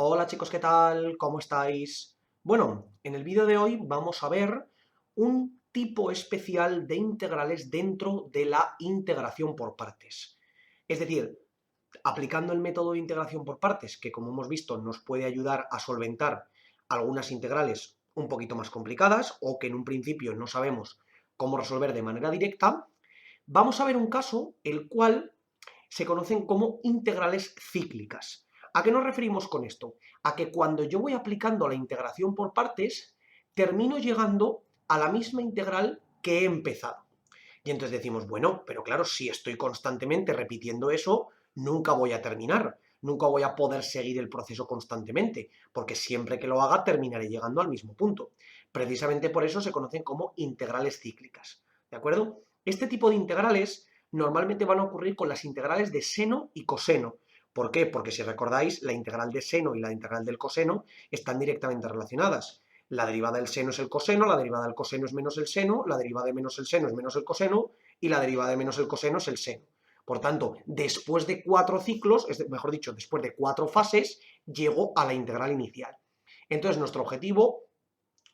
Hola chicos, ¿qué tal? ¿Cómo estáis? Bueno, en el vídeo de hoy vamos a ver un tipo especial de integrales dentro de la integración por partes. Es decir, aplicando el método de integración por partes, que como hemos visto nos puede ayudar a solventar algunas integrales un poquito más complicadas o que en un principio no sabemos cómo resolver de manera directa, vamos a ver un caso el cual se conocen como integrales cíclicas. ¿A qué nos referimos con esto? A que cuando yo voy aplicando la integración por partes, termino llegando a la misma integral que he empezado. Y entonces decimos, bueno, pero claro, si estoy constantemente repitiendo eso, nunca voy a terminar, nunca voy a poder seguir el proceso constantemente, porque siempre que lo haga terminaré llegando al mismo punto. Precisamente por eso se conocen como integrales cíclicas, ¿de acuerdo? Este tipo de integrales normalmente van a ocurrir con las integrales de seno y coseno. ¿Por qué? Porque si recordáis, la integral de seno y la integral del coseno están directamente relacionadas. La derivada del seno es el coseno, la derivada del coseno es menos el seno, la derivada de menos el seno es menos el coseno y la derivada de menos el coseno es el seno. Por tanto, después de 4 ciclos, mejor dicho, después de 4 fases, llego a la integral inicial. Entonces, nuestro objetivo,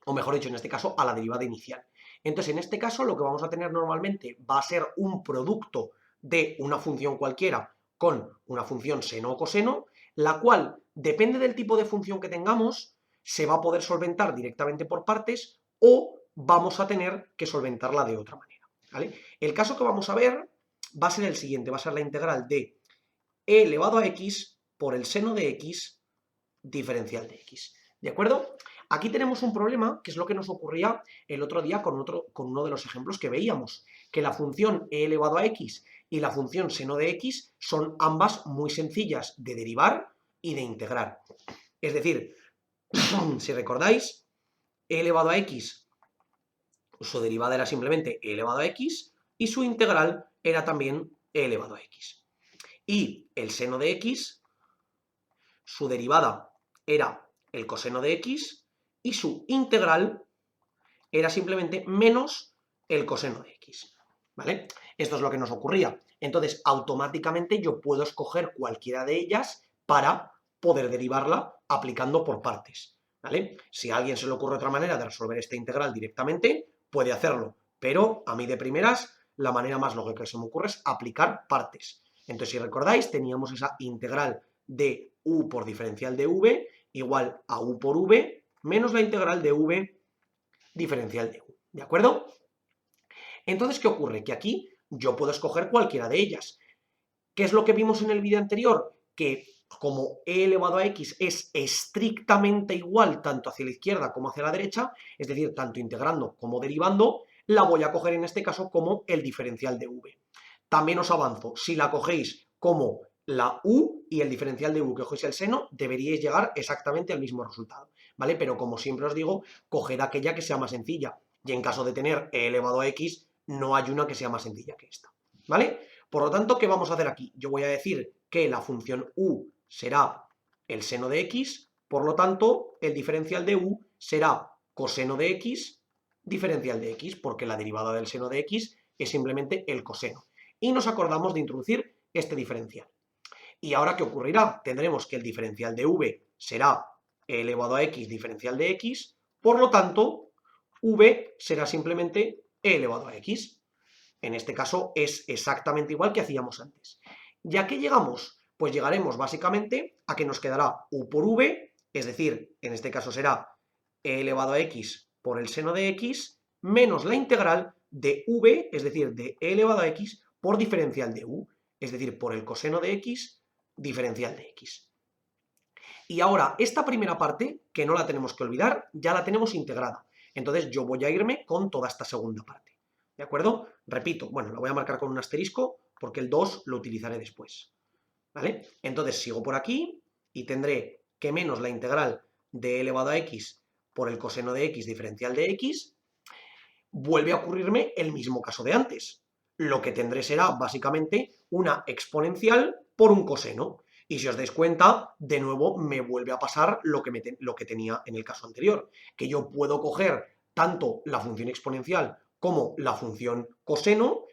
o mejor dicho, en este caso, a la derivada inicial. Entonces, en este caso, lo que vamos a tener normalmente va a ser un producto de una función cualquiera con una función seno o coseno, la cual, depende del tipo de función que tengamos, se va a poder solventar directamente por partes o vamos a tener que solventarla de otra manera, ¿vale? El caso que vamos a ver va a ser el siguiente, va a ser la integral de e elevado a x por el seno de x diferencial de x, ¿de acuerdo? Aquí tenemos un problema, que es lo que nos ocurría el otro día con uno de los ejemplos que veíamos, que la función e elevado a x y la función seno de x son ambas muy sencillas de derivar y de integrar. Es decir, si recordáis, e elevado a x, su derivada era simplemente e elevado a x y su integral era también e elevado a x. Y el seno de x, su derivada era el coseno de x y su integral era simplemente menos el coseno de x, ¿vale? Esto es lo que nos ocurría. Entonces, automáticamente yo puedo escoger cualquiera de ellas para poder derivarla aplicando por partes, ¿vale? Si a alguien se le ocurre otra manera de resolver esta integral directamente, puede hacerlo, pero a mí de primeras, la manera más lógica que se me ocurre es aplicar partes. Entonces, si recordáis, teníamos esa integral de u por diferencial de v igual a u por v menos la integral de v diferencial de u, ¿de acuerdo? Entonces, ¿qué ocurre? Que aquí yo puedo escoger cualquiera de ellas. ¿Qué es lo que vimos en el vídeo anterior? Que como e elevado a x es estrictamente igual tanto hacia la izquierda como hacia la derecha, es decir, tanto integrando como derivando, la voy a coger en este caso como el diferencial de v. También os avanzo, si la cogéis como la u y el diferencial de u que cogéis el seno, deberíais llegar exactamente al mismo resultado, ¿vale? Pero como siempre os digo, coged aquella que sea más sencilla, y en caso de tener e elevado a x, no hay una que sea más sencilla que esta, ¿vale? Por lo tanto, ¿qué vamos a hacer aquí? Yo voy a decir que la función u será el seno de x, por lo tanto, el diferencial de u será coseno de x diferencial de x, porque la derivada del seno de x es simplemente el coseno. Y nos acordamos de introducir este diferencial. ¿Y ahora qué ocurrirá? Tendremos que el diferencial de v será e elevado a x diferencial de x, por lo tanto, v será simplemente e elevado a x. En este caso es exactamente igual que hacíamos antes. ¿Ya que llegamos? Pues llegaremos básicamente a que nos quedará u por v, es decir, en este caso será e elevado a x por el seno de x, menos la integral de v, es decir, de e elevado a x por diferencial de u, es decir, por el coseno de x diferencial de x. Y ahora, esta primera parte, que no la tenemos que olvidar, ya la tenemos integrada. Entonces yo voy a irme con toda esta segunda parte. ¿De acuerdo? Repito, bueno, la voy a marcar con un asterisco porque el 2 lo utilizaré después. ¿Vale? Entonces sigo por aquí y tendré que menos la integral de e elevado a x por el coseno de x diferencial de x, vuelve a ocurrirme el mismo caso de antes. Lo que tendré será básicamente una exponencial por un coseno. Y si os dais cuenta, de nuevo me vuelve a pasar lo que tenía en el caso anterior, que yo puedo coger tanto la función exponencial como la función coseno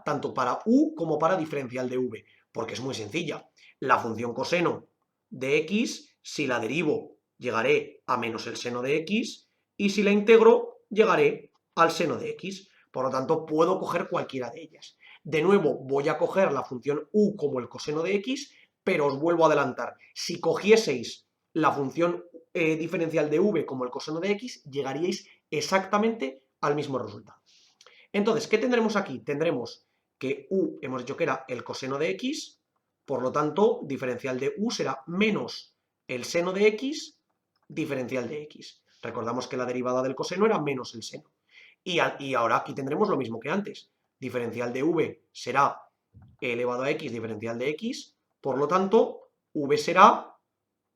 tanto para u como para diferencial de v, porque es muy sencilla. La función coseno de x Si la derivo, llegaré a menos el seno de x, y si la integro, llegaré al seno de x. Por lo tanto, puedo coger cualquiera de ellas. De nuevo, voy a coger la función u como el coseno de x, pero os vuelvo a adelantar. Si cogieseis la función diferencial de v como el coseno de x, llegaríais exactamente al mismo resultado. Entonces, ¿qué tendremos aquí? Tendremos que u hemos dicho que era el coseno de x, por lo tanto, diferencial de u será menos el seno de x, diferencial de x. Recordamos que la derivada del coseno era menos el seno. Y ahora aquí tendremos lo mismo que antes. Diferencial de v será e elevado a x diferencial de x, por lo tanto, v será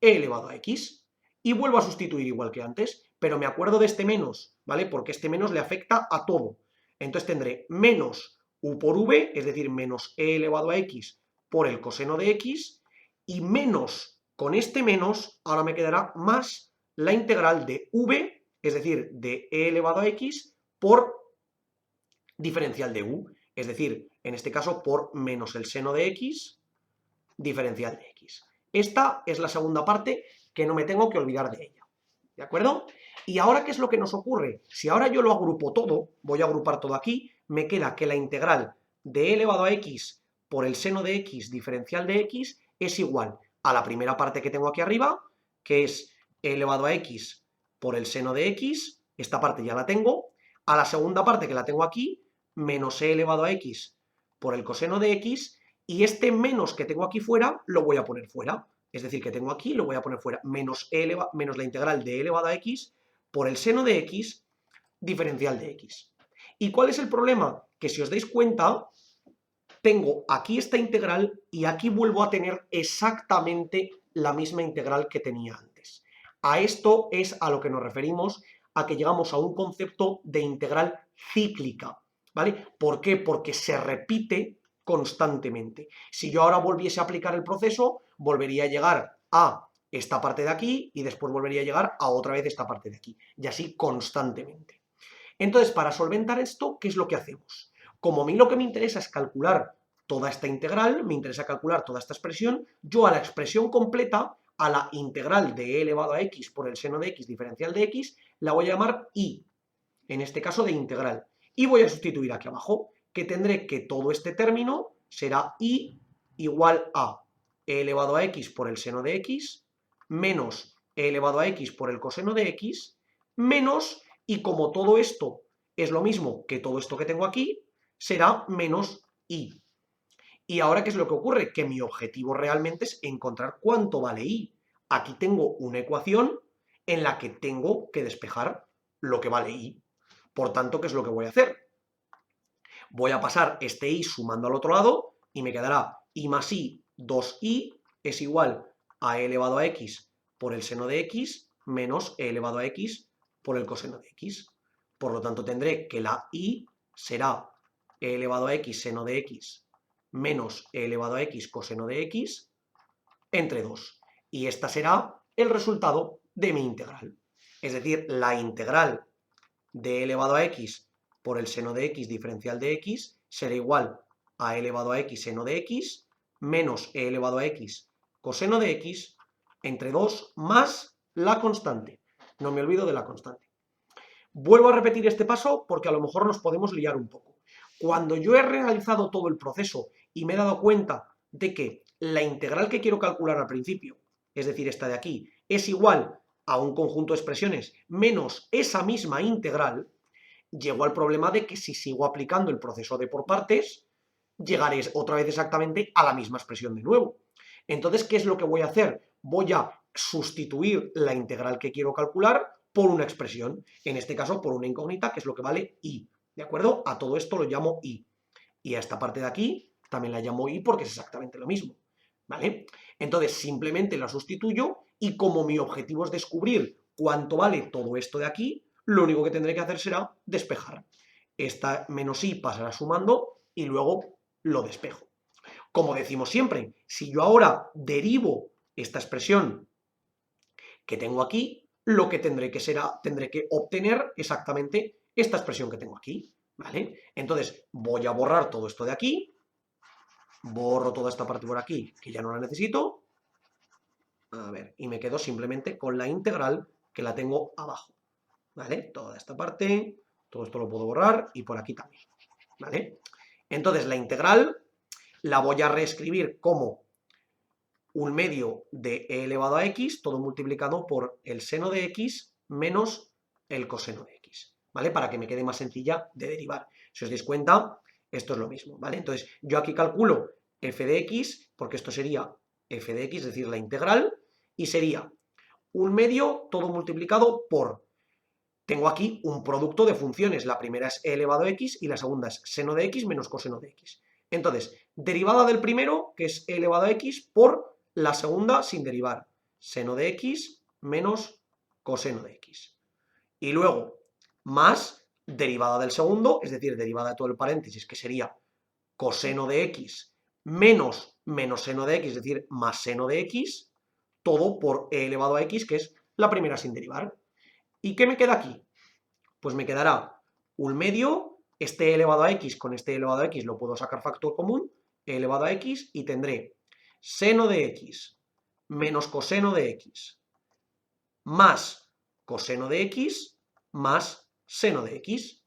e elevado a x. Y vuelvo a sustituir igual que antes, pero me acuerdo de este menos, ¿vale? Porque este menos le afecta a todo. Entonces tendré menos u por v, es decir, menos e elevado a x por el coseno de x, y menos, con este menos, ahora me quedará más la integral de v, es decir, de e elevado a x, por diferencial de u, es decir, en este caso por menos el seno de x, diferencial de x. Esta es la segunda parte que no me tengo que olvidar de ella, ¿de acuerdo? Y ahora, ¿qué es lo que nos ocurre? Si ahora yo lo agrupo todo, voy a agrupar todo aquí, me queda que la integral de e elevado a x por el seno de x diferencial de x es igual a la primera parte que tengo aquí arriba, que es e elevado a x por el seno de x, esta parte ya la tengo, a la segunda parte que la tengo aquí, menos e elevado a x por el coseno de x, y este menos que tengo aquí fuera lo voy a poner fuera. Es decir, que tengo aquí, lo voy a poner fuera, menos la integral de e elevado a x por el seno de x, diferencial de x. ¿Y cuál es el problema? Que si os dais cuenta, tengo aquí esta integral y aquí vuelvo a tener exactamente la misma integral que tenía antes. A esto es a lo que nos referimos, a que llegamos a un concepto de integral cíclica, ¿vale? ¿Por qué? Porque se repite constantemente. Si yo ahora volviese a aplicar el proceso, volvería a llegar a esta parte de aquí y después volvería a llegar a otra vez esta parte de aquí, y así constantemente. Entonces, para solventar esto, ¿qué es lo que hacemos? Como a mí lo que me interesa es calcular toda esta integral, me interesa calcular toda esta expresión, yo a la expresión completa, a la integral de e elevado a x por el seno de x diferencial de x, la voy a llamar i, en este caso de integral. Y voy a sustituir aquí abajo, que tendré que todo este término será i igual a e elevado a x por el seno de x, menos e elevado a x por el coseno de x, menos, y como todo esto es lo mismo que todo esto que tengo aquí, será menos i. Y ahora, ¿qué es lo que ocurre? Que mi objetivo realmente es encontrar cuánto vale i. Aquí tengo una ecuación en la que tengo que despejar lo que vale i. Por tanto, ¿qué es lo que voy a hacer? Voy a pasar este i sumando al otro lado y me quedará i más i, 2i, es igual a e elevado a x por el seno de x menos e elevado a x por el coseno de x. Por lo tanto, tendré que la i será e elevado a x seno de x menos e elevado a x coseno de x entre 2. Y esta será el resultado de mi integral. Es decir, la integral de e elevado a x por el seno de x diferencial de x será igual a e elevado a x seno de x menos e elevado a x coseno de x entre 2 más la constante. No me olvido de la constante. Vuelvo a repetir este paso porque a lo mejor nos podemos liar un poco. Cuando yo he realizado todo el proceso y me he dado cuenta de que la integral que quiero calcular al principio, es decir, esta de aquí, es igual a un conjunto de expresiones menos esa misma integral, llego al problema de que si sigo aplicando el proceso de por partes, llegaré otra vez exactamente a la misma expresión de nuevo. Entonces, ¿qué es lo que voy a hacer? Voy a sustituir la integral que quiero calcular por una expresión, en este caso por una incógnita, que es lo que vale i, ¿de acuerdo? A todo esto lo llamo i. Y a esta parte de aquí también la llamo i porque es exactamente lo mismo, ¿vale? Entonces, simplemente la sustituyo y como mi objetivo es descubrir cuánto vale todo esto de aquí, lo único que tendré que hacer será despejar. Esta menos i pasará sumando y luego lo despejo. Como decimos siempre, si yo ahora derivo esta expresión que tengo aquí, lo que tendré que obtener exactamente esta expresión que tengo aquí, ¿vale? Entonces voy a borrar todo esto de aquí, borro toda esta parte por aquí, que ya no la necesito, A ver, y me quedo simplemente con la integral que la tengo abajo, ¿vale? Toda esta parte, todo esto lo puedo borrar y por aquí también, ¿vale? Entonces la integral la voy a reescribir como un medio de e elevado a x, todo multiplicado por el seno de x menos el coseno de x, ¿vale? Para que me quede más sencilla de derivar. Si os dais cuenta, esto es lo mismo, ¿vale? Entonces, yo aquí calculo f de x, porque esto sería f de x, es decir, la integral, y sería un medio todo multiplicado por... Tengo aquí un producto de funciones, la primera es e elevado a x y la segunda es seno de x menos coseno de x. Entonces, derivada del primero, que es e elevado a x, por la segunda sin derivar, seno de x menos coseno de x. Y luego, más derivada del segundo, es decir, derivada de todo el paréntesis, que sería coseno de x menos seno de x, es decir, más seno de x, todo por e elevado a x, que es la primera sin derivar. ¿Y qué me queda aquí? Pues me quedará un medio, este e elevado a x con este e elevado a x lo puedo sacar factor común, e elevado a x, y tendré seno de x menos coseno de x más coseno de x más seno de x.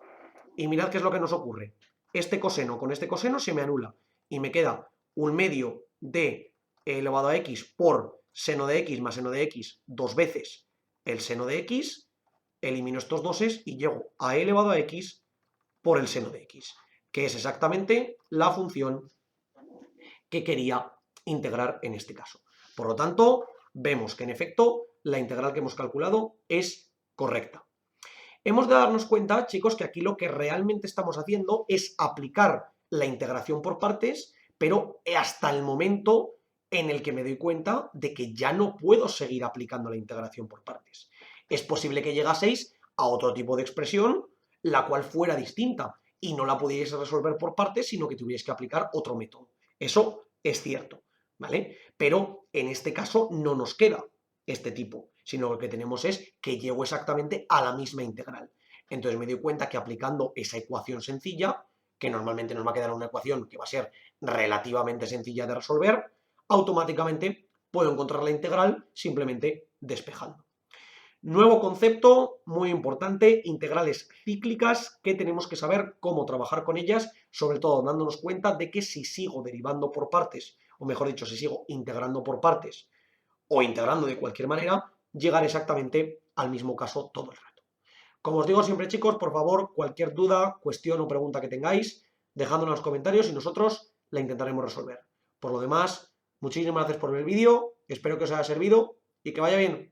Y mirad qué es lo que nos ocurre. Este coseno con este coseno se me anula y me queda un medio de e elevado a x por seno de x más seno de x dos veces el seno de x, elimino estos doses y llego a e elevado a x por el seno de x, que es exactamente la función que quería integrar en este caso. Por lo tanto, vemos que en efecto la integral que hemos calculado es correcta. Hemos de darnos cuenta, chicos, que aquí lo que realmente estamos haciendo es aplicar la integración por partes, pero hasta el momento en el que me doy cuenta de que ya no puedo seguir aplicando la integración por partes. Es posible que llegaseis a otro tipo de expresión, la cual fuera distinta, y no la pudierais resolver por partes, sino que tuvierais que aplicar otro método. Eso es cierto, ¿vale? Pero en este caso no nos queda este tipo, sino lo que tenemos es que llego exactamente a la misma integral. Entonces me doy cuenta que aplicando esa ecuación sencilla, que normalmente nos va a quedar una ecuación que va a ser relativamente sencilla de resolver, automáticamente puedo encontrar la integral simplemente despejando. Nuevo concepto muy importante, integrales cíclicas, que tenemos que saber cómo trabajar con ellas, sobre todo dándonos cuenta de que si sigo derivando por partes, o mejor dicho, si sigo integrando por partes, o integrando de cualquier manera, llegar exactamente al mismo caso todo el rato. Como os digo siempre, chicos, por favor, cualquier duda, cuestión o pregunta que tengáis, dejadlo en los comentarios y nosotros la intentaremos resolver. Por lo demás, muchísimas gracias por ver el vídeo, espero que os haya servido y que vaya bien.